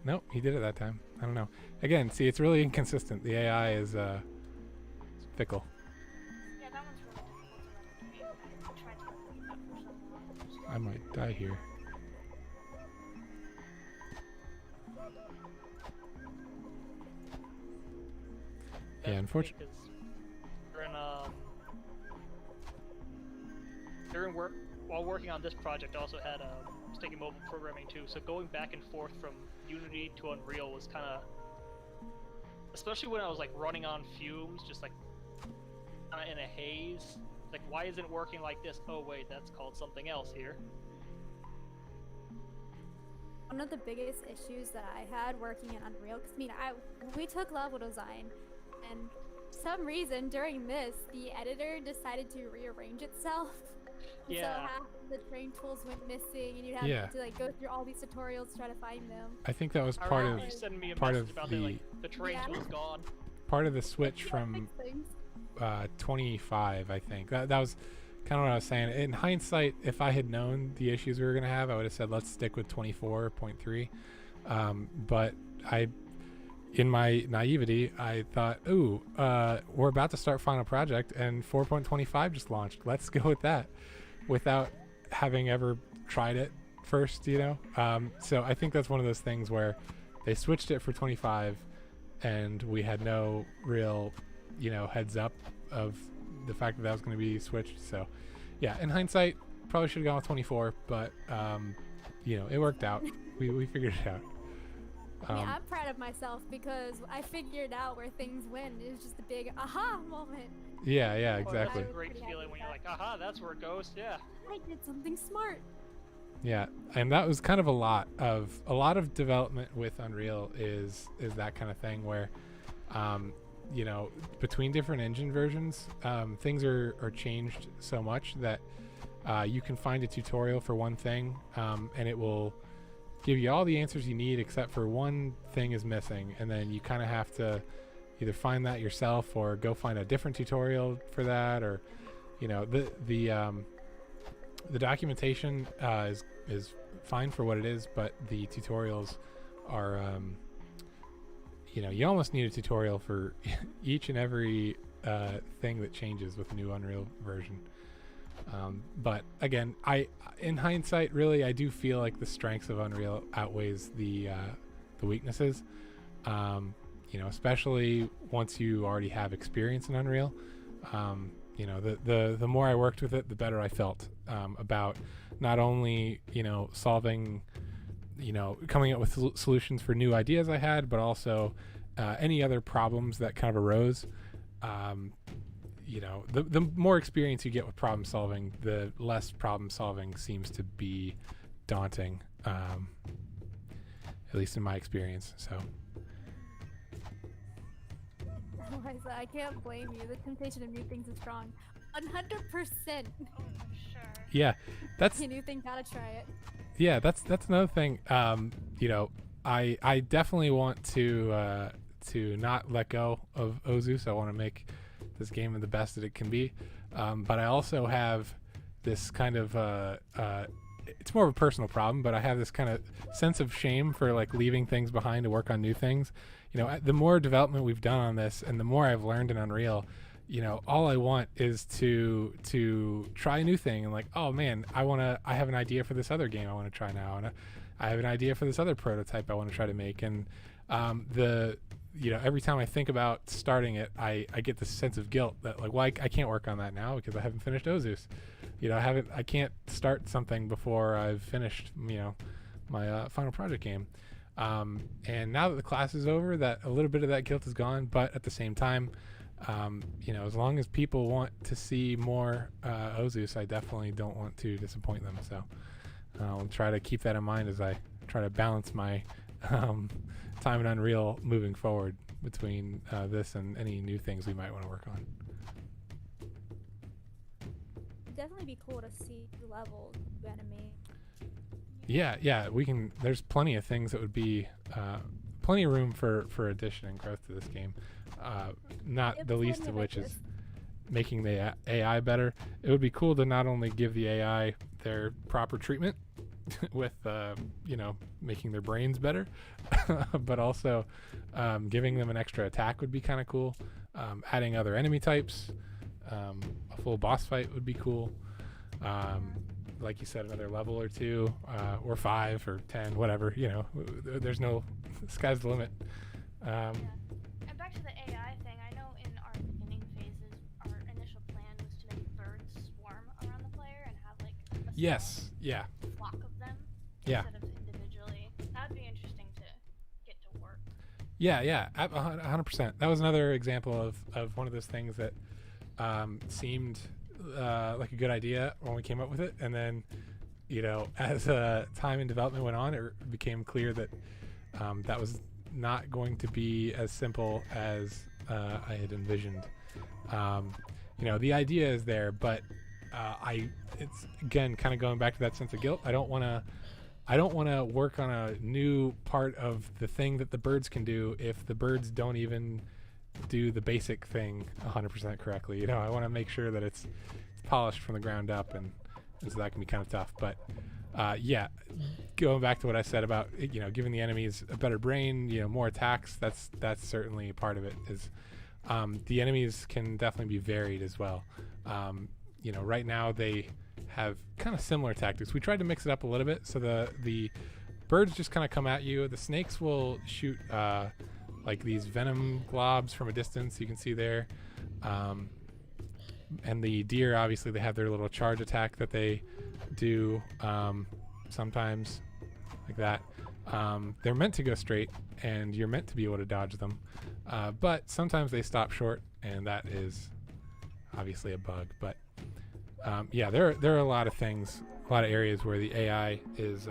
Nope, he did it that time. I don't know. Again, see, it's really inconsistent. The AI is fickle. Yeah, that one's really difficult to replicate. I tried to replicate that for so long. I might die here. Yeah, unfortunately. During work, while working on this project, I also had was taking mobile programming too. So going back and forth from Unity to Unreal was kind of, especially when I was like running on fumes, just like kind of in a haze. Like, why isn't it working like this? Oh wait, that's called something else here. One of the biggest issues that I had working in Unreal, because we took level design, and for some reason during this, the editor decided to rearrange itself. And Yeah. So half of the train tools went missing, and you had Yeah. to like go through all these tutorials to try to find them. I think that was I part remember of you sending me a part message of about the- that, like the train Yeah. tool's gone. the switch from Fix things. 25. I think that was kind of what I was saying. In hindsight, if I had known the issues we were gonna have, I would have said let's stick with 24.3. But in my naivety, I thought, ooh, we're about to start Final Project, and 4.25 just launched. Let's go with that, without having ever tried it first, So I think that's one of those things where they switched it for 25, and we had no real, heads up of the fact that was going to be switched. So, yeah, in hindsight, probably should have gone with 24, but it worked out. We figured it out. I'm proud of myself because I figured out where things went. It was just a big aha moment. Yeah, Oh, exactly. that's a great feeling when you're like, aha, that's where it goes. Yeah. I did something smart. Yeah, and that was kind of a lot of development with Unreal is that kind of thing where, between different engine versions, things are changed so much that you can find a tutorial for one thing, and it will give you all the answers you need except for one thing is missing, and then you kind of have to either find that yourself or go find a different tutorial for that, or the documentation is fine for what it is, but the tutorials are you almost need a tutorial for each and every thing that changes with the new Unreal version. But again, in hindsight, really, I do feel like the strengths of Unreal outweighs the weaknesses. Especially once you already have experience in Unreal. The more I worked with it, the better I felt about not only solving, coming up with solutions for new ideas I had, but also any other problems that kind of arose. The more experience you get with problem solving, the less problem solving seems to be daunting, at least in my experience. So. Eliza, I can't blame you. The temptation of new things is strong. 100%. Oh, for sure. Yeah, that's You new thing, gotta try it. yeah, that's another thing. I definitely want to not let go of Ozus. I want to make this game the best that it can be. But I also have this kind of it's more of a personal problem, but I have this kind of sense of shame for like leaving things behind to work on new things. The more development we've done on this and the more I've learned in Unreal, all I want is to try a new thing and like, oh man, I have an idea for this other game I want to try now, and I have an idea for this other prototype I want to try to make. And every time I think about starting it, I get this sense of guilt that like, well, I can't work on that now because I haven't finished Ozus. I can't start something before I've finished, my final project game. And now that the class is over, that a little bit of that guilt is gone. But at the same time, as long as people want to see more Ozus, I definitely don't want to disappoint them. So I'll try to keep that in mind as I try to balance my time in Unreal moving forward between this and any new things we might want to work on. It'd definitely be cool to see the level you animate. Yeah, we can. There's plenty of things that would be plenty of room for addition and growth to this game. Not the least of which is making the AI better. It would be cool to not only give the AI their proper treatment with making their brains better, but also giving them an extra attack would be kind of cool. Adding other enemy types, a full boss fight would be cool. Like you said, another level or 2, or 5 or 10, whatever. There's no sky's the limit. Yeah. And back to the AI thing, I know in our beginning phases, our initial plan was to make birds swarm around the player and have like a Yes, yeah, flock of them yeah, instead of individually. That'd be interesting to get to work. yeah, 100%. That was another example of one of those things that seemed like a good idea when we came up with it, and then as time and development went on, it became clear that that was not going to be as simple as I had envisioned. The idea is there, but it's again kind of going back to that sense of guilt. I don't want to work on a new part of the thing that the birds can do if the birds don't even do the basic thing 100% correctly. I want to make sure that it's polished from the ground up, and so that can be kind of tough. But going back to what I said about giving the enemies a better brain, more attacks, that's certainly a part of it. Is the enemies can definitely be varied as well. Right now they have kind of similar tactics. We tried to mix it up a little bit, so the birds just kind of come at you. The snakes will shoot like these venom globs from a distance, you can see there. And the deer, obviously, they have their little charge attack that they do sometimes, like that. They're meant to go straight, and you're meant to be able to dodge them. But sometimes they stop short, and that is obviously a bug. But there are a lot of things, a lot of areas where the AI is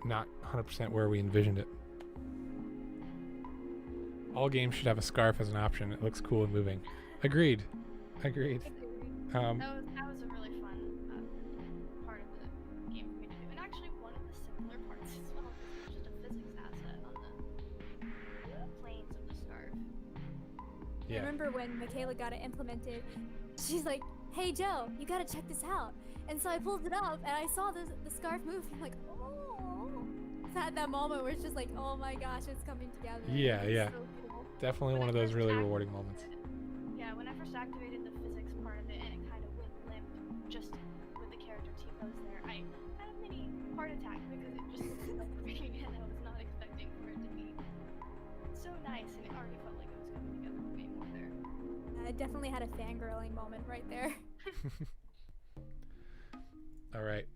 not 100% where we envisioned it. All games should have a scarf as an option. It looks cool and moving. Agreed. That was a really fun part of the game for me to do, and actually one of the simpler parts as well. It's just a physics asset on the planes of the scarf. I remember when Michaela got it implemented, she's like, "Hey Joe, you gotta check this out." And so I pulled it up and I saw the scarf move. I'm like, oh. It's at that moment where it's just like, oh my gosh, it's coming together. Yeah. So cool. Definitely one of those really rewarding moments. Yeah, when I first activated the physics part of it and it kind of went limp just with the character T-pose there, I had a mini heart attack because it just was like freaking and I was not expecting for it to be so nice, and it already felt like it was coming together way more there. I definitely had a fangirling moment right there. All right.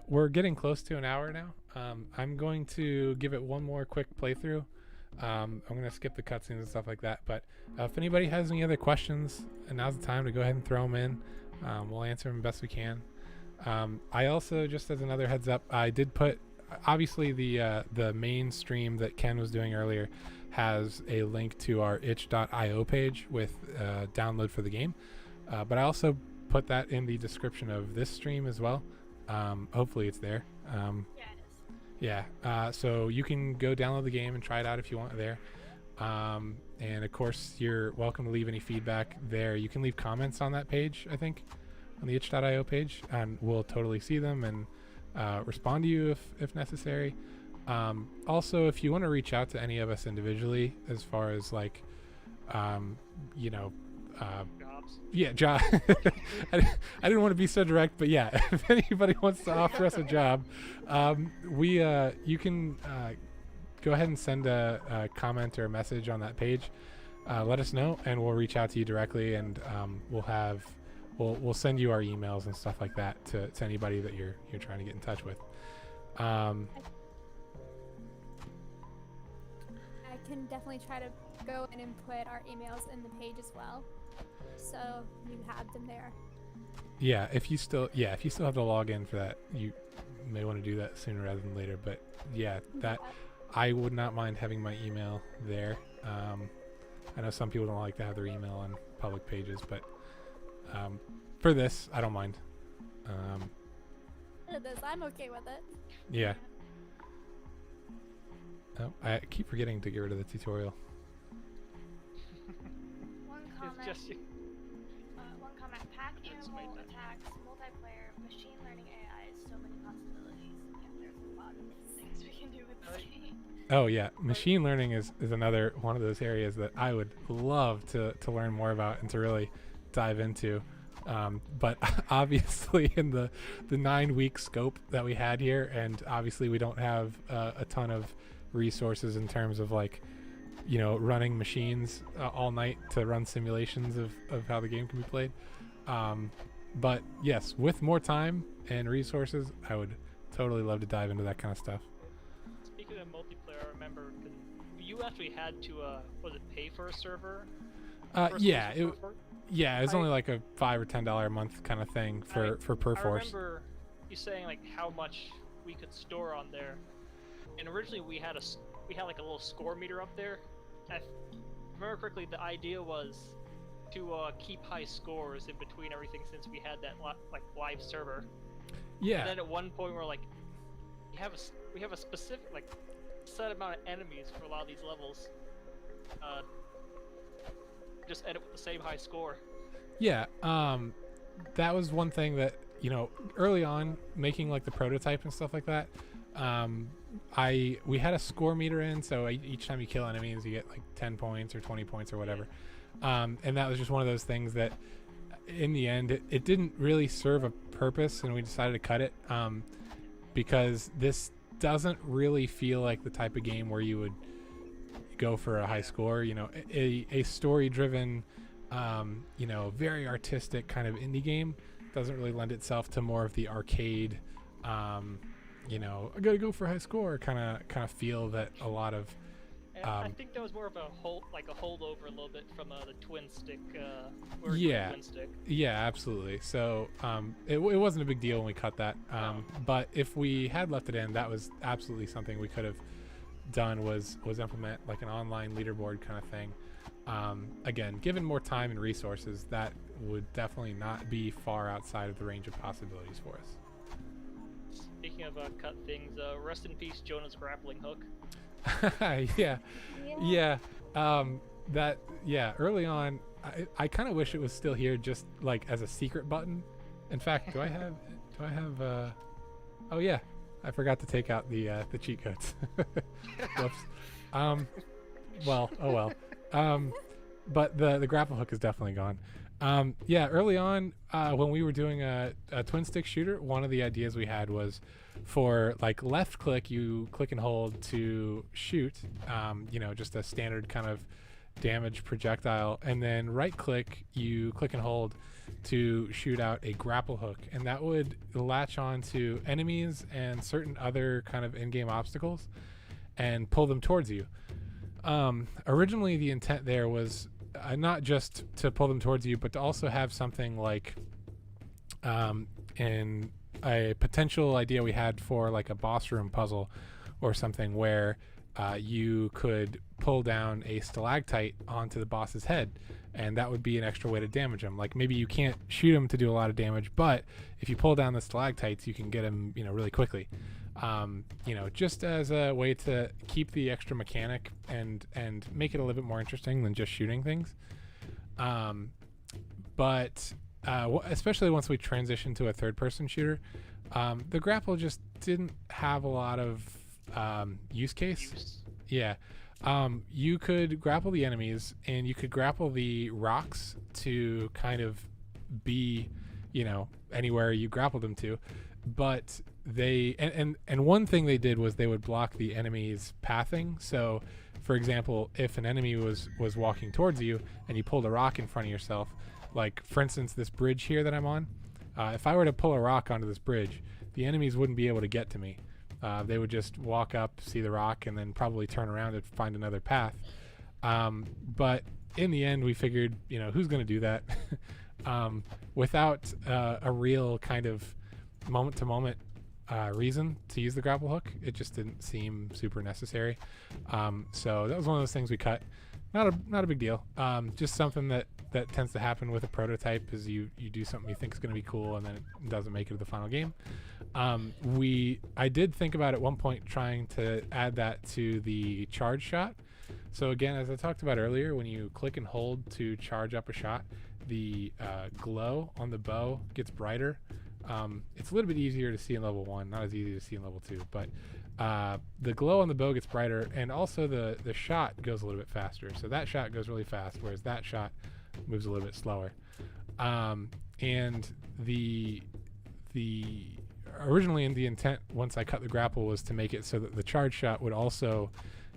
We're getting close to an hour now. I'm going to give it one more quick playthrough. I'm going to skip the cutscenes and stuff like that, but if anybody has any other questions, and now's the time to go ahead and throw them in. We'll answer them best we can. I also, just as another heads up, I did put, obviously the main stream that Ken was doing earlier has a link to our itch.io page with download for the game, but I also put that in the description of this stream as well. Hopefully it's there. Yeah, it is. Yeah, so you can go download the game and try it out if you want there. And of course, you're welcome to leave any feedback there. You can leave comments on that page, I think, on the itch.io page, and we'll totally see them and respond to you if necessary. Also, if you want to reach out to any of us individually, as far as like, Jobs jobs. Yeah, job. I didn't want to be so direct, but yeah, if anybody wants to offer us a job, you can go ahead and send a comment or a message on that page. Let us know, and we'll reach out to you directly, and we'll send you our emails and stuff like that to anybody that you're trying to get in touch with. I can definitely try to go and input our emails in the page as well, so you have them there. Yeah, if you still have to log in for that, you may want to do that sooner rather than later. But yeah, that I would not mind having my email there. I know some people don't like to have their email on public pages, but for this, I don't mind. For this, I'm okay with it. Yeah. Oh, I keep forgetting to get rid of the tutorial. One It's comment. just you. One comment. Pack It's animal made that. attacks, multiplayer, machine learning AIs, so many possibilities. Yeah, there's a lot of things we can do with this game. Oh yeah, machine learning is another one of those areas that I would love to learn more about and to really dive into. But obviously in the 9-week scope that we had here, and obviously we don't have a ton of resources in terms of like, running machines all night to run simulations of how the game can be played. But yes, with more time and resources, I would totally love to dive into that kind of stuff. Speaking of multiplayer, I remember you actually had to was it pay for a server? Yeah, it was I- only like a $5 or $10 a month kind of thing for I Perforce. remember you saying like how much we could store on there, and originally we had like a little score meter up there. If I remember correctly, the idea was to keep high scores in between everything, since we had that like live server. Yeah. And then at one point we're like, we have a specific like set amount of enemies for a lot of these levels. Just end up with the same high score. Yeah, that was one thing that, early on making like the prototype and stuff like that, we had a score meter in, so each time you kill enemies you get like 10 points or 20 points or whatever. And that was just one of those things that in the end it didn't really serve a purpose, and we decided to cut it because this doesn't really feel like the type of game where you would go for a high score. A story driven very artistic kind of indie game doesn't really lend itself to more of the arcade I gotta go for a high score kind of feel that a lot of And I think that was more of a holdover a little bit from the twin stick. Yeah. Twin stick. Yeah, absolutely. So it wasn't a big deal when we cut that. But if we had left it in, that was absolutely something we could have done was implement like an online leaderboard kind of thing. Again, given more time and resources, that would definitely not be far outside of the range of possibilities for us. Speaking of cut things, rest in peace, Jonah's grappling hook. Yeah. Early on, I kind of wish it was still here, just like as a secret button. In fact, do I have oh yeah, I forgot to take out the cheat codes. Whoops. Well, oh well. But the grapple hook is definitely gone. Early on, when we were doing a twin stick shooter, one of the ideas we had was for like left click, you click and hold to shoot, just a standard kind of damage projectile, and then right click, you click and hold to shoot out a grapple hook, and that would latch on to enemies and certain other kind of in-game obstacles and pull them towards you. Originally the intent there was not just to pull them towards you, but to also have something like in a potential idea we had for like a boss room puzzle or something where you could pull down a stalactite onto the boss's head, and that would be an extra way to damage him. Like maybe you can't shoot him to do a lot of damage, but if you pull down the stalactites, you can get him, really quickly. Just as a way to keep the extra mechanic and make it a little bit more interesting than just shooting things. But especially once we transitioned to a third-person shooter, the grapple just didn't have a lot of use case. Yeah. You could grapple the enemies, and you could grapple the rocks to kind of be, anywhere you grappled them to. But they and one thing they did was they would block the enemy's pathing. So, for example, if an enemy was walking towards you and you pulled a rock in front of yourself, like for instance this bridge here that I'm on, if I were to pull a rock onto this bridge, the enemies wouldn't be able to get to me. They would just walk up, see the rock, and then probably turn around and find another path. But in the end, we figured, who's going to do that without a real kind of moment-to-moment reason to use the grapple hook. It just didn't seem super necessary. So that was one of those things we cut. Not a big deal. Just something that tends to happen with a prototype is you do something you think is going to be cool and then it doesn't make it to the final game. I did think about at one point trying to add that to the charge shot. So again, as I talked about earlier, when you click and hold to charge up a shot, the glow on the bow gets brighter. It's a little bit easier to see in level 1, not as easy to see in level 2, but the glow on the bow gets brighter, and also the shot goes a little bit faster. So that shot goes really fast, whereas that shot moves a little bit slower. And the originally in the intent, once I cut the grapple, was to make it so that the charge shot would also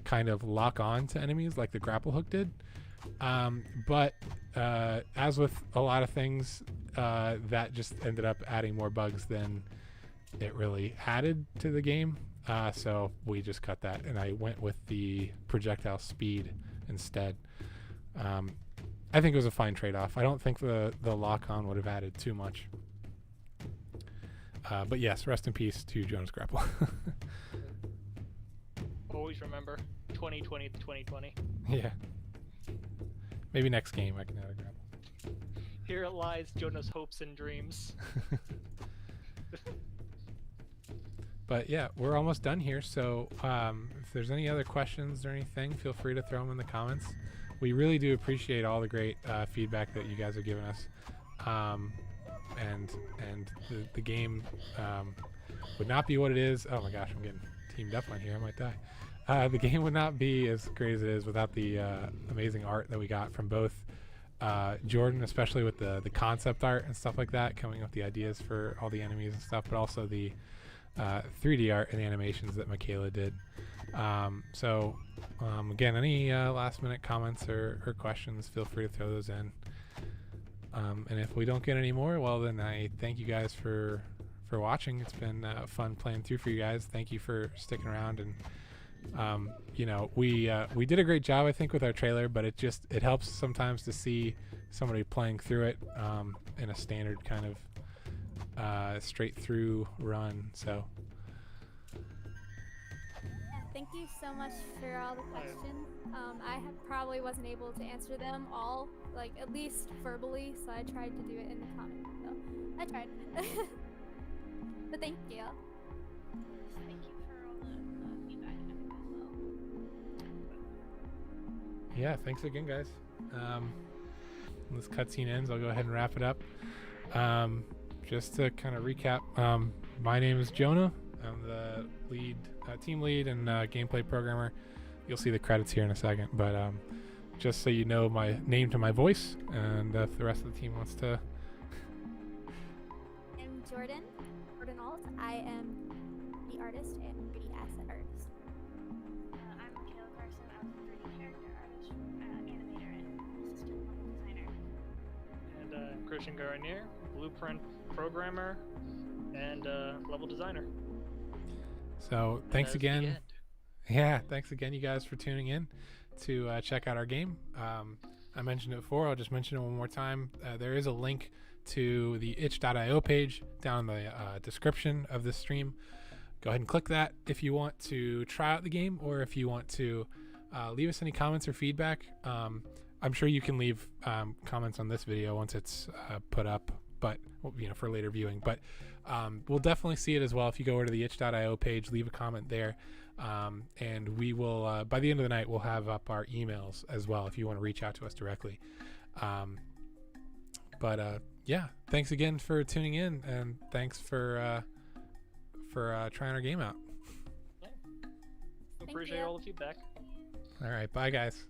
kind of lock on to enemies like the grapple hook did. But as with a lot of things, that just ended up adding more bugs than it really added to the game. So we just cut that, and I went with the projectile speed instead. I think it was a fine trade-off. I don't think the lock-on would have added too much. But yes, rest in peace to Jonah's grapple. Always remember 2020 to 2020. Yeah. Maybe next game I can add a grapple. Here lies Jonah's hopes and dreams. But yeah, we're almost done here. So if there's any other questions or anything, feel free to throw them in the comments. We really do appreciate all the great feedback that you guys have given us. And the game would not be what it is. Oh my gosh, I'm getting teamed up on here. I might die. The game would not be as great as it is without the amazing art that we got from both Jordan, especially with the concept art and stuff like that, coming up with the ideas for all the enemies and stuff, but also the 3D art and animations that Michaela did. So again, any last minute comments or questions, feel free to throw those in. And if we don't get any more, well, then I thank you guys for watching. It's been fun playing through for you guys. Thank you for sticking around. And we did a great job, I think, with our trailer, but it helps sometimes to see somebody playing through it in a standard kind of straight through run. So Thank you so much for all the questions. Probably wasn't able to answer them all, like at least verbally, so I tried to do it in the comments. So I tried. But thank you. Thank you for all the feedback and everything as well. yeah, thanks again, guys. When this cutscene ends, I'll go ahead and wrap it up. Just to kind of recap, my name is Jonah. I'm the lead, team lead and gameplay programmer. You'll see the credits here in a second, but just so you know my name to my voice, and if the rest of the team wants to. I'm Jordan Alt. I am the artist and 3D asset artist. I'm Michaela Carson. I'm the 3D character artist, animator, and assistant level designer. And Christian Garnier, blueprint programmer and level designer. So thanks That's the again. end. Yeah, thanks again, you guys, for tuning in to check out our game. I mentioned it before. I'll just mention it one more time. There is a link to the itch.io page down in the description of this stream. Go ahead and click that if you want to try out the game, or if you want to leave us any comments or feedback. I'm sure you can leave comments on this video once it's put up, but for later viewing. But we'll definitely see it as well if you go over to the itch.io page, leave a comment there. And we will, by the end of the night, we'll have up our emails as well if you want to reach out to us directly. Yeah, thanks again for tuning in, and thanks for trying our game out. appreciate you. all the feedback. All right, bye guys.